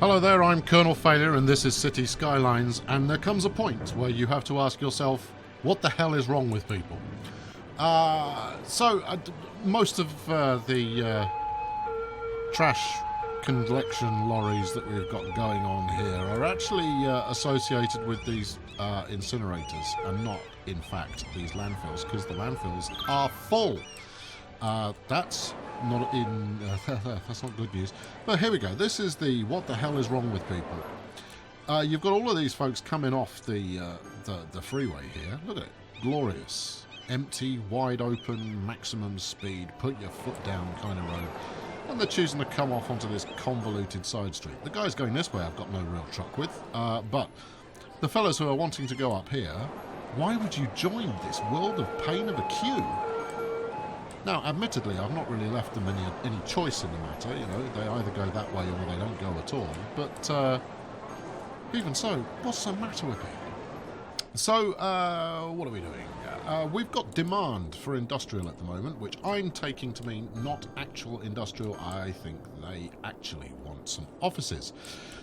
Hello there, I'm Colonel Failure and this is Cities Skylines, and there comes a point where you have to ask yourself, what the hell is wrong with people? Most of the trash collection lorries that we've got going on here are actually associated with these incinerators and not, in fact, these landfills, because the landfills are full. That's not in. That's not good news. But here we go. This is the what the hell is wrong with people. You've got all of these folks coming off the freeway here. Look at it, glorious, empty, wide open, maximum speed, put your foot down kind of road, and they're choosing to come off onto this convoluted side street. The guys going this way, I've got no real truck with, but the fellas who are wanting to go up here, why would you join this world of pain of a queue? Now, admittedly, I've not really left them any choice in the matter. You know, they either go that way or they don't go at all. But even so, what's the matter with people? So, what are we doing? We've got demand for industrial at the moment, which I'm taking to mean not actual industrial. I think they actually want some offices.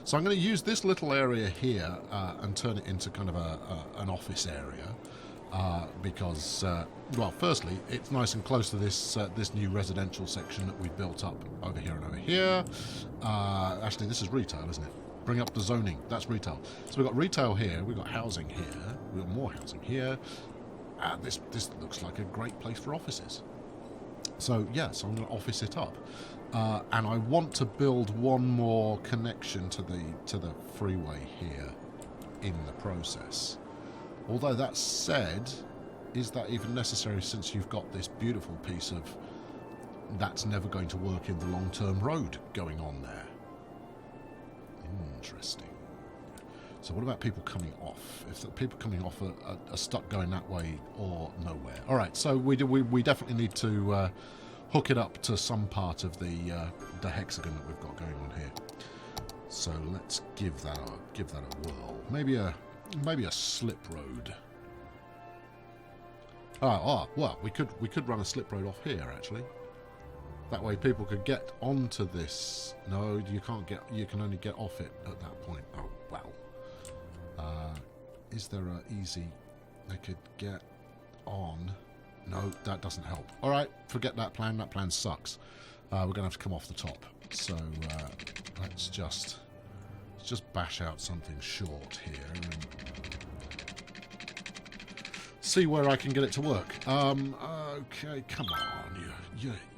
So I'm going to use this little area here and turn it into kind of an office area. Because, well, firstly, it's nice and close to this this new residential section that we've built up over here and over here. Actually, this is retail, isn't it? Bring up the zoning. That's retail. So we've got retail here. We've got housing here. We've got more housing here. This looks like a great place for offices. So, yeah, so I'm going to office it up. And I want to build one more connection to the freeway here in the process. Although that said, is that even necessary since you've got this beautiful piece of that's never going to work in the long-term road going on there? Interesting. So what about people coming off? If the people coming off are stuck going that way or nowhere? All right, so we definitely need to hook it up to some part of the hexagon that we've got going on here. So let's give that a whirl. Maybe a slip road. Well, we could run a slip road off here actually. That way people could get onto this. No, you can't get. You can only get off it at that point. Oh well. Is there a easy? They could get on. No, that doesn't help. All right, forget that plan. That plan sucks. We're gonna have to come off the top. So let's just bash out something short here and see where I can get it to work. Okay, come on.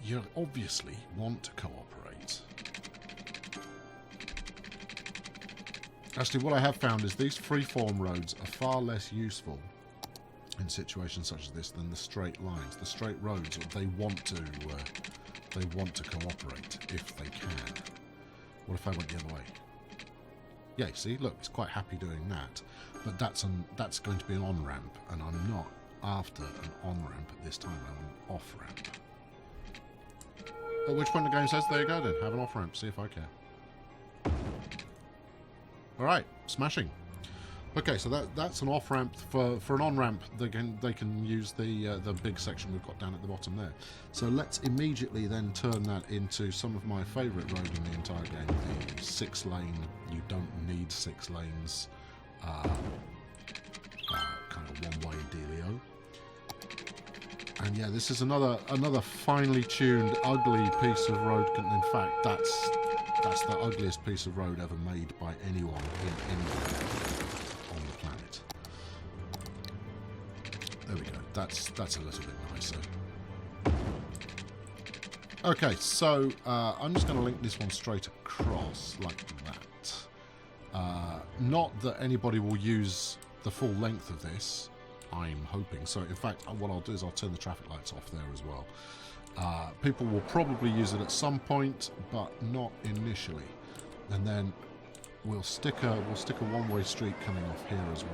You obviously want to cooperate. Actually, what I have found is these freeform roads are far less useful in situations such as this than the straight lines. The straight roads, they want to cooperate if they can. What if I went the other way? Yeah, see, look, it's quite happy doing that, but that's going to be an on-ramp, and I'm not after an on-ramp at this time. I'm an off-ramp. At which point the game says, there you go then, have an off-ramp, see if I care. Alright, smashing. Okay, so that's an off-ramp. For an on-ramp, they can use the big section we've got down at the bottom there. So let's immediately then turn that into some of my favourite road in the entire game, the 6-lane. You don't need 6 lanes, kind of one-way dealio. And yeah, this is another finely tuned, ugly piece of road. In fact, that's the ugliest piece of road ever made by anyone in anywhere on the planet. There we go. That's a little bit nicer. Okay, so I'm just going to link this one straight across like that. Not that anybody will use the full length of this, I'm hoping. So in fact, what I'll do is I'll turn the traffic lights off there as well. People will probably use it at some point, but not initially. And then we'll stick a one-way street coming off here as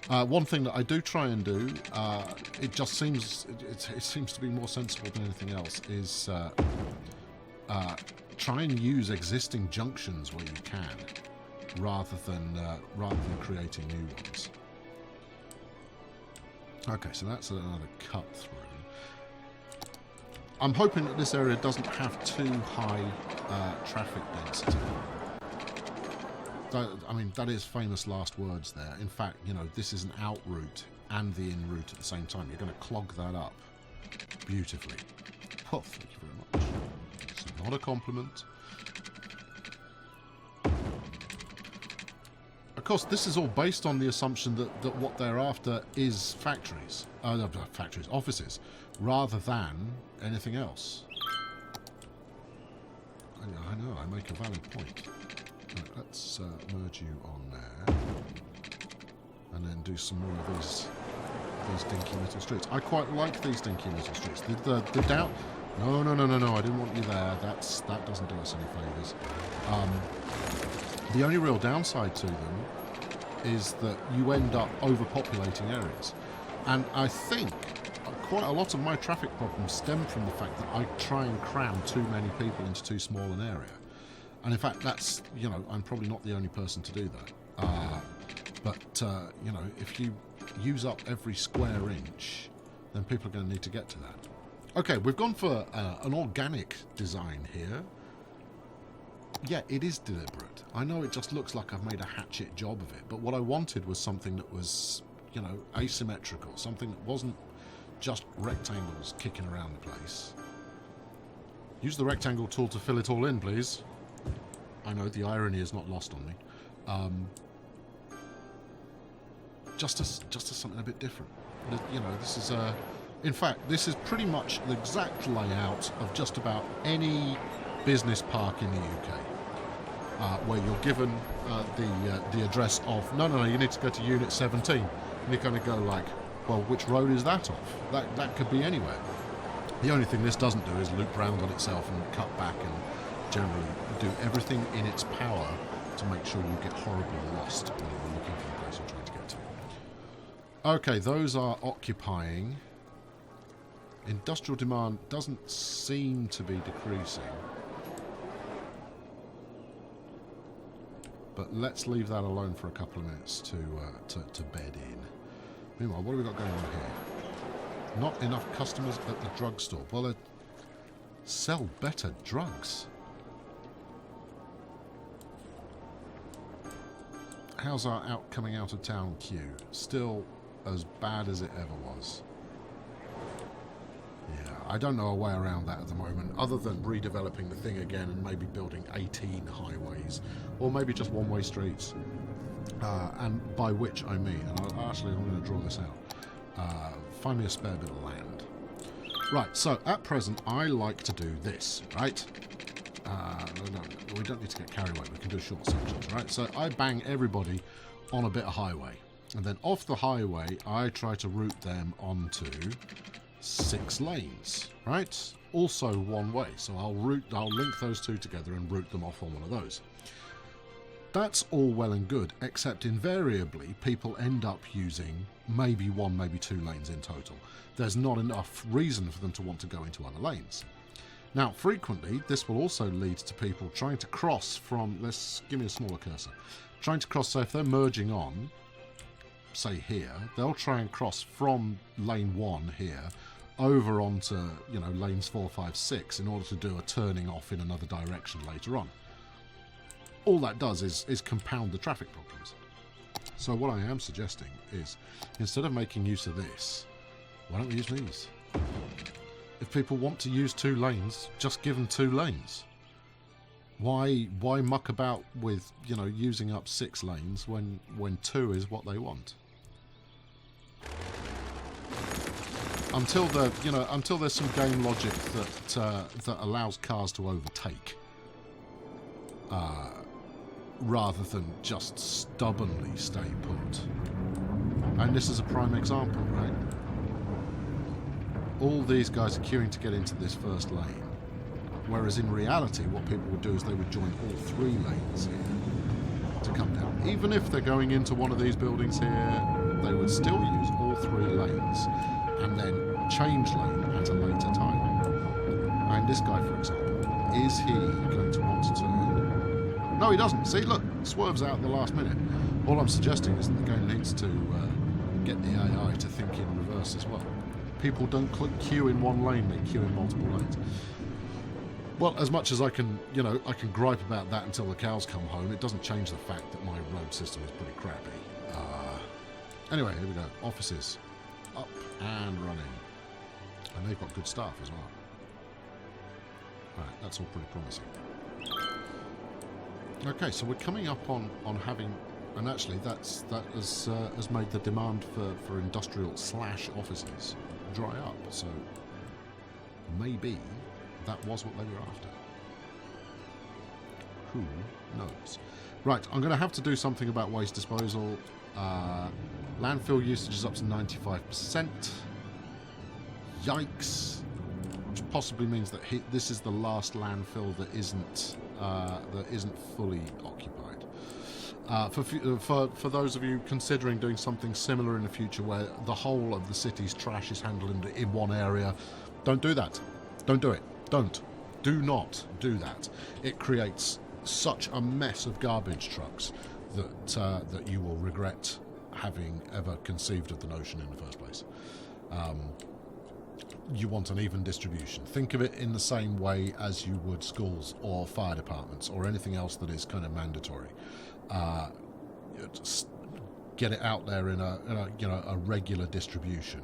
well. One thing that I do try and do, it just seems it seems to be more sensible than anything else, is try and use existing junctions where you can, rather than creating new ones. Okay, so that's another cut through. I'm hoping that this area doesn't have too high traffic density. I mean, that is famous last words there. In fact, you know, this is an out route and the in route at the same time. You're going to clog that up beautifully. Oh, thank you very much. It's not a compliment. Of course, this is all based on the assumption that what they're after is factories, offices, rather than anything else. I know, I make a valid point. Right, let's merge you on there, and then do some more of these dinky little streets. I quite like these dinky little streets. The down. No, I didn't want you there. That doesn't do us any favours. The only real downside to them is that you end up overpopulating areas. And I think quite a lot of my traffic problems stem from the fact that I try and cram too many people into too small an area. And in fact, that's, you know, I'm probably not the only person to do that. But you know, if you use up every square inch, then people are going to need to get to that. Okay, we've gone for an organic design here. Yeah, it is deliberate. I know it just looks like I've made a hatchet job of it, but what I wanted was something that was, you know, asymmetrical, something that wasn't just rectangles kicking around the place. Use the rectangle tool to fill it all in, please. I know, the irony is not lost on me. Just as something a bit different. You know, this is in fact, this is pretty much the exact layout of just about any business park in the UK, where you're given the address of no, you need to go to Unit 17, and you're going to go like, well, which road is that off? That could be anywhere. The only thing this doesn't do is loop round on itself and cut back and generally do everything in its power to make sure you get horribly lost when you're looking for the place you're trying to get to. Okay, those are occupying. Industrial demand doesn't seem to be decreasing. But let's leave that alone for a couple of minutes to bed in. Meanwhile, what have we got going on here? Not enough customers at the drugstore. Well, they sell better drugs. How's our coming out of town queue? Still as bad as it ever was. Yeah, I don't know a way around that at the moment, other than redeveloping the thing again and maybe building 18 highways, or maybe just one-way streets. And by which I mean, and I'm going to draw this out. Find me a spare bit of land. Right, so at present, I like to do this, right? No, we don't need to get carried away. We can do short sections, right? So I bang everybody on a bit of highway. And then off the highway, I try to route them onto 6 lanes, right? Also one way. So I'll link those two together and route them off on one of those. That's all well and good, except invariably people end up using maybe 1, maybe 2 lanes in total. There's not enough reason for them to want to go into other lanes. Now, frequently, this will also lead to people trying to cross from, give me a smaller cursor, trying to cross, so if they're merging on, say here, they'll try and cross from lane 1 here over onto, you know, lanes 4, 5, 6 in order to do a turning off in another direction later on. All that does is compound the traffic problems. So what I am suggesting is, instead of making use of this, why don't we use these? If people want to use 2 lanes, just give them 2 lanes. Why muck about with, you know, using up 6 lanes when 2 is what they want? Until there's some game logic that allows cars to overtake, rather than just stubbornly stay put. And this is a prime example, right? All these guys are queuing to get into this first lane, whereas in reality what people would do is they would join all 3 lanes here to come down. Even if they're going into one of these buildings here, they would still use all 3 lanes and then change lane at a later time. And this guy, for example, is he going to want to turn? No, he doesn't. See, look, swerves out at the last minute. All I'm suggesting is that the game needs to get the AI to think in reverse as well. People don't queue in one lane, they queue in multiple lanes. Well, as much as I can, you know, I can gripe about that until the cows come home, it doesn't change the fact that my road system is pretty crappy. Anyway, here we go. Offices. Up and running. And they've got good staff as well. Alright, that's all pretty promising. Okay, so we're coming up on having... And actually, that has made the demand for industrial / offices dry up. So maybe that was what they were after. Who knows? Right, I'm going to have to do something about waste disposal. Landfill usage is up to 95%. Yikes. Which possibly means that this is the last landfill that isn't fully occupied. For those of you considering doing something similar in the future where the whole of the city's trash is handled in one area, don't do that. Don't do it. Don't. Do not do that. It creates such a mess of garbage trucks that you will regret having ever conceived of the notion in the first place. You want an even distribution. Think of it in the same way as you would schools or fire departments or anything else that is kind of mandatory. Just get it out there in a regular distribution,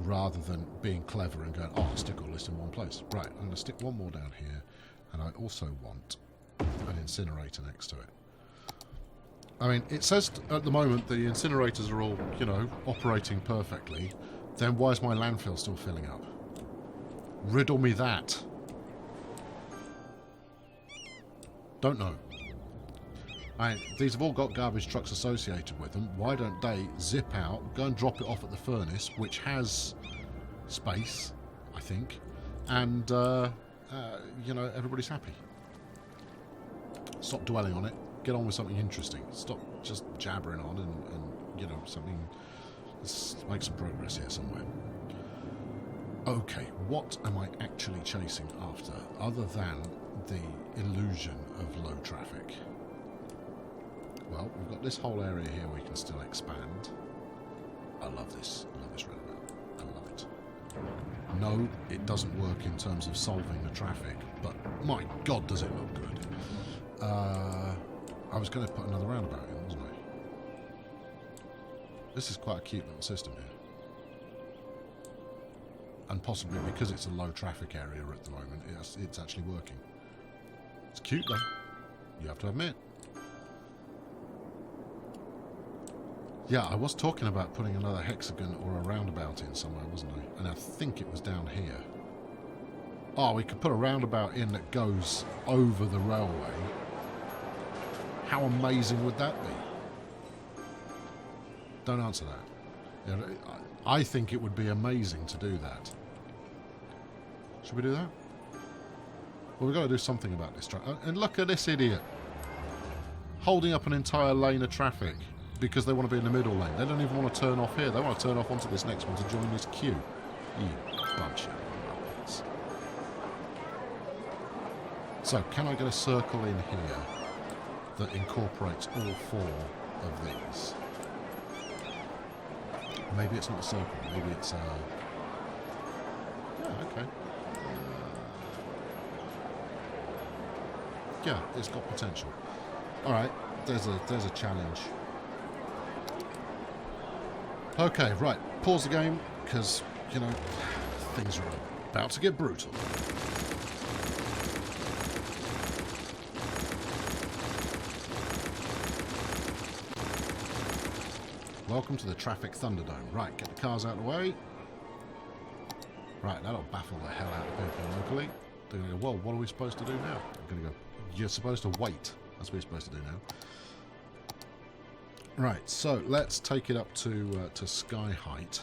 rather than being clever and going, oh, I'll stick all this in one place. Right, I'm going to stick one more down here, and I also want an incinerator next to it. I mean, it says at the moment the incinerators are all, you know, operating perfectly. Then why is my landfill still filling up? Riddle me that. Don't know. These have all got garbage trucks associated with them. Why don't they zip out, go and drop it off at the furnace, which has space, I think, and, you know, everybody's happy. Stop dwelling on it. Get on with something interesting. Stop just jabbering on and you know, something... Let's make some progress here somewhere. Okay, what am I actually chasing after, other than the illusion of low traffic? Well, we've got this whole area here we can still expand. I love this. I love this roundabout. I love it. No, it doesn't work in terms of solving the traffic, but my God, does it look good. I was going to put another roundabout in, wasn't I? This is quite a cute little system here. And possibly because it's a low traffic area at the moment, it's actually working. It's cute though, you have to admit. Yeah, I was talking about putting another hexagon or a roundabout in somewhere, wasn't I? And I think it was down here. Oh, we could put a roundabout in that goes over the railway. How amazing would that be? Don't answer that. You know, I think it would be amazing to do that. Should we do that? Well, we've got to do something about this truck. And look at this idiot. Holding up an entire lane of traffic because they want to be in the middle lane. They don't even want to turn off here. They want to turn off onto this next one to join this queue. You bunch of muppets. So, can I get a circle in here that incorporates all four of these? Maybe it's not a circle. Maybe it's a... Yeah, okay. Yeah, it's got potential. Alright, there's a challenge. Okay, right. Pause the game, because, you know, things are about to get brutal. Welcome to the traffic Thunderdome. Right, get the cars out of the way. Right, that'll baffle the hell out of people locally. They're going to go, well, what are we supposed to do now? I'm going to go, you're supposed to wait. That's what you're supposed to do now. Right, so let's take it up to sky height.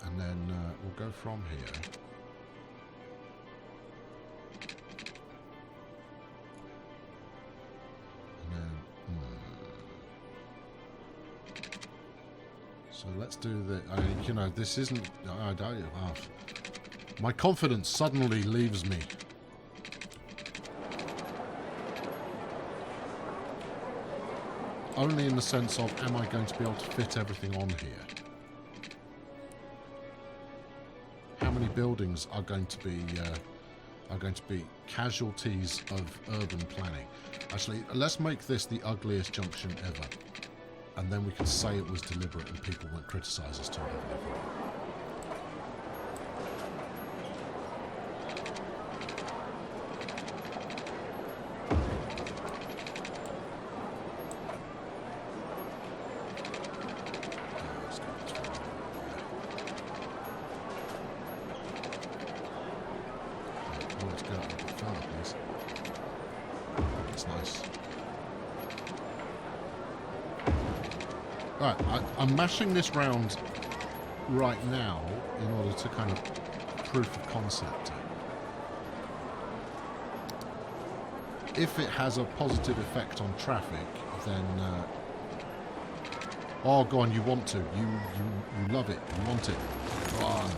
And then we'll go from here. And then... So let's do the... you know, this isn't... my confidence suddenly leaves me. Only in the sense of, am I going to be able to fit everything on here? How many buildings are going to be are going to be casualties of urban planning. Actually, let's make this the ugliest junction ever. And then we can say it was deliberate and people won't criticise us too heavily. Right, I'm mashing this round right now in order to kind of proof of concept it. If it has a positive effect on traffic, then oh, go on, you want to, you love it, you want it. Go on.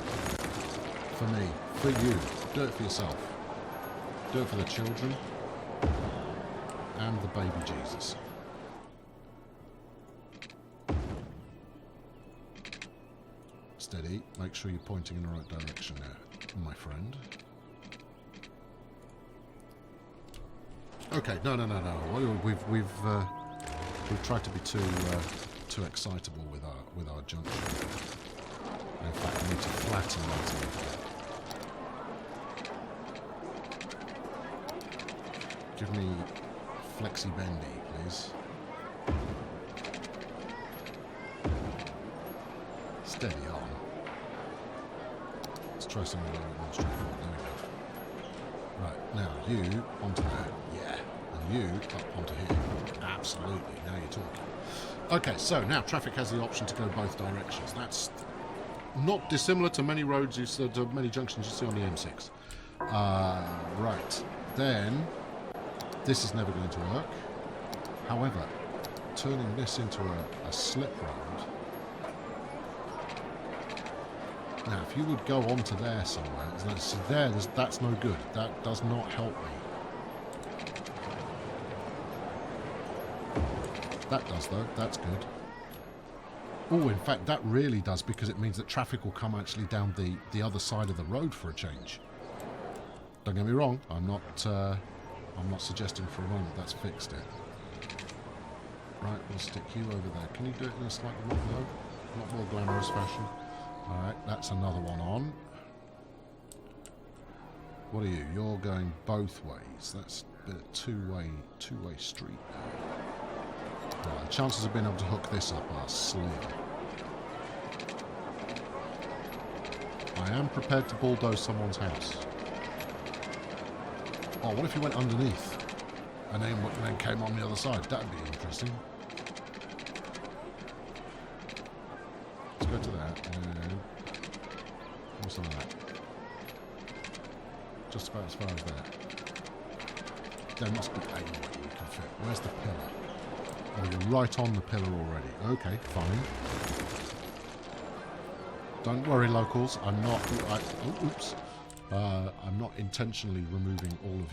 For me, for you, do it for yourself, do it for the children and the baby Jesus. Steady. Make sure you're pointing in the right direction there, my friend. Okay, no. We've tried to be too excitable with our junction. In fact, we need to flatten that a little. Give me flexi bendy, please. Steady on. Let's try something a little bit more straightforward. There we go. Right, now you onto there. Yeah. And you up onto here. Absolutely. Now you're talking. Okay, so now traffic has the option to go both directions. That's not dissimilar to many roads you see, to many junctions you see on the M6. Right. Then this is never going to work. However, turning this into a slip road. Now, if you would go onto there somewhere, that's no good. That does not help me. That does, though. That's good. Oh, in fact, that really does, because it means that traffic will come actually down the other side of the road for a change. Don't get me wrong. I'm not suggesting for a moment that's fixed it. Right, we'll stick you over there. Can you do it in a slightly more glamorous fashion? Alright, that's another one on. What are you? You're going both ways. That's a two-way street now. Well, the chances of being able to hook this up are slim. I am prepared to bulldoze someone's house. Oh, what if you went underneath and then came on the other side? That'd be interesting. Let's go to that. What's some of that? Just about as far as that. There must be a way we can fit. Where's the pillar? Oh, you're right on the pillar already. Okay, fine. Don't worry, locals. I'm not. Oops. I'm not intentionally removing all of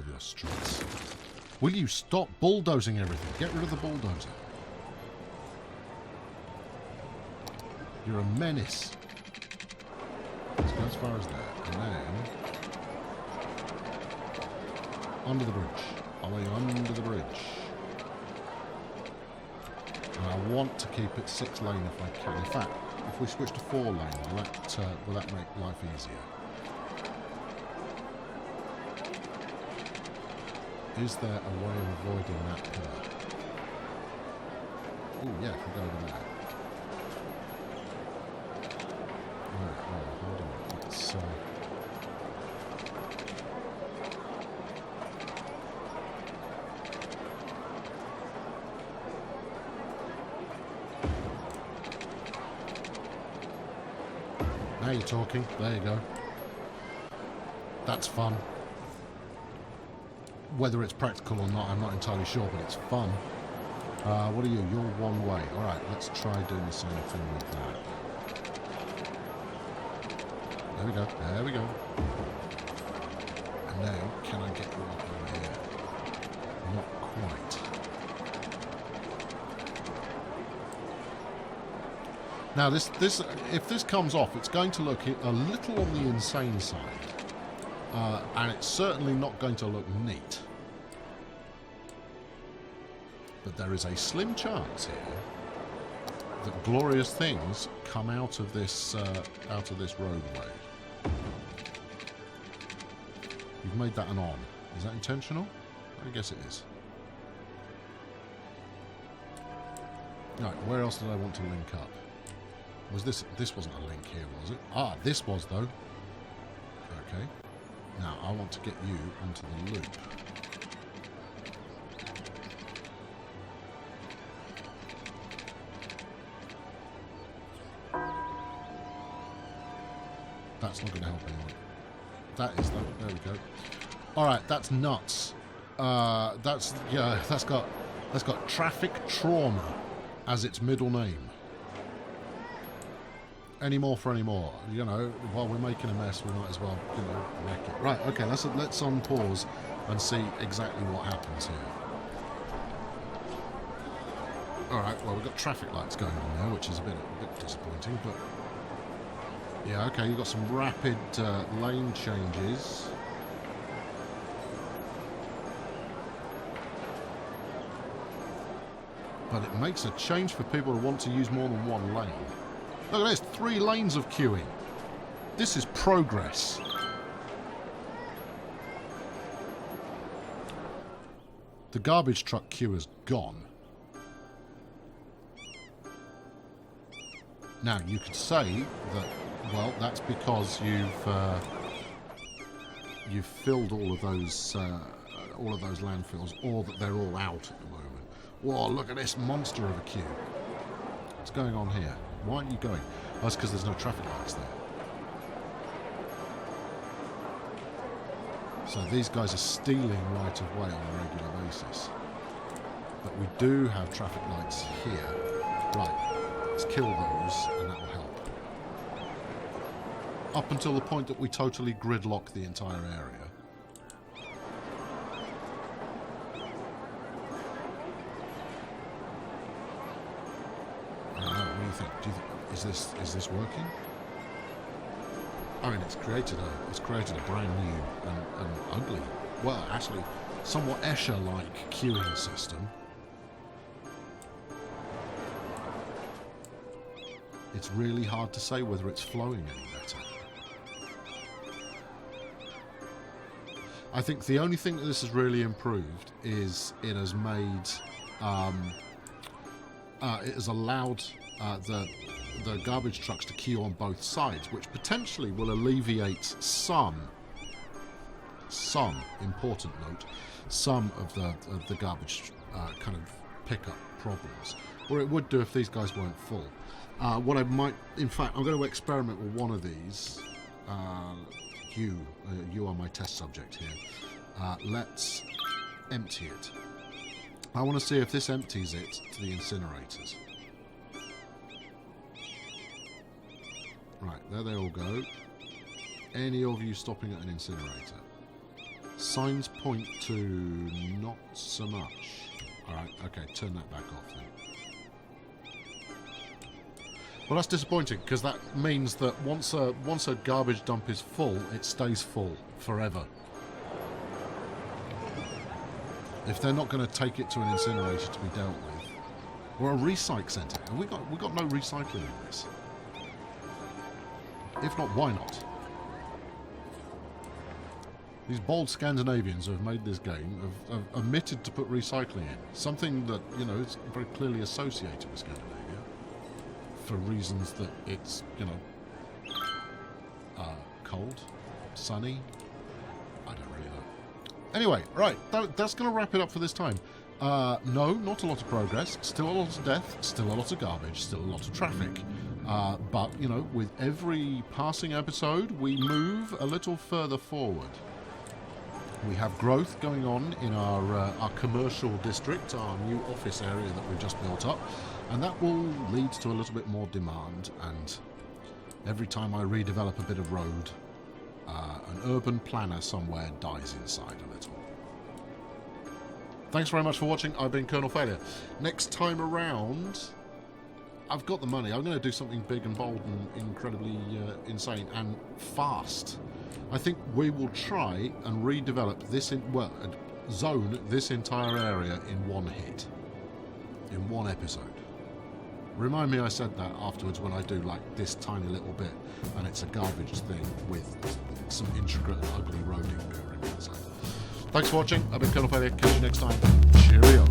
your streets. Will you stop bulldozing everything? Get rid of the bulldozer. You're a menace. Let's go as far as that. And then under the bridge. Ollie under the bridge. And I want to keep it 6 lane if I can. In fact, if we switch to 4 lane, will that make life easier? Is there a way of avoiding that pillar? Oh yeah, if we go over there. Right, hold on. Let's now you're talking. There you go. That's fun. Whether it's practical or not, I'm not entirely sure, but it's fun. What are you? You're one way. Alright, let's try doing the same thing with that. There we go. There we go. And now, can I get you up over here? Not quite. Now, if this comes off, it's going to look a little on the insane side. and it's certainly not going to look neat. But there is a slim chance here that glorious things come out of this roadway. You've made that an on. Is that intentional? I guess it is. Right, where else did I want to link up? Was this wasn't a link here, was it? Ah, this was though. Okay. Now I want to get you onto the loop. That's not going to help anyone. That is though. There we go. All right, that's nuts. That's got traffic trauma as its middle name. Any more for any more. You know, while we're making a mess, we might as well, you know, wreck it. Right. Okay. Let's unpause and see exactly what happens here. All right. Well, we've got traffic lights going on there, which is a bit disappointing, but. Yeah, okay, you've got some rapid lane changes. But it makes a change for people who want to use more than one lane. Look at this, 3 lanes of queuing. This is progress. The garbage truck queue is gone. Now, you could say that, well, that's because you've filled all of those landfills, or that they're all out at the moment. Whoa, look at this monster of a queue. What's going on here? Why aren't you going? Oh, that's because there's no traffic lights there. So these guys are stealing right of way on a regular basis. But we do have traffic lights here. Right, let's kill those, and that will help. Up until the point that we totally gridlock the entire area. What do you think? Is this working? I mean, it's created a brand new and ugly, well, actually, somewhat Escher-like queuing system. It's really hard to say whether it's flowing any better. I think the only thing that this has really improved is it has made, it has allowed the garbage trucks to queue on both sides, which potentially will alleviate some important note, some of the garbage kind of pickup problems, or it would do if these guys weren't full. What I might, in fact, I'm going to experiment with one of these. You are my test subject here. Let's empty it. I want to see if this empties it to the incinerators. Right, there they all go. Any of you stopping at an incinerator? Signs point to not so much. Alright, okay, turn that back off then. Well, that's disappointing, because that means that once a garbage dump is full, it stays full forever. If they're not going to take it to an incinerator to be dealt with, or a recycle centre, and we got no recycling in this. If not, why not? These bold Scandinavians who have made this game have omitted to put recycling in, something that, you know, is very clearly associated with Scandinavia. For reasons that it's, you know, cold, sunny, I don't really know. Anyway, right, that's going to wrap it up for this time. No, not a lot of progress, still a lot of death, still a lot of garbage, still a lot of traffic. But, you know, with every passing episode, we move a little further forward. We have growth going on in our commercial district, our new office area that we've just built up. And that will lead to a little bit more demand, and every time I redevelop a bit of road, an urban planner somewhere dies inside a little. Thanks very much for watching. I've been Colonel Failure. Next time around, I've got the money. I'm going to do something big and bold and incredibly insane and fast. I think we will try and redevelop this zone this entire area in one hit, in one episode. Remind me I said that afterwards when I do like this tiny little bit and it's a garbage thing with some intricate and ugly roading going on. So, thanks for watching. I've been Colonel Failure. Catch you next time. Cheerio.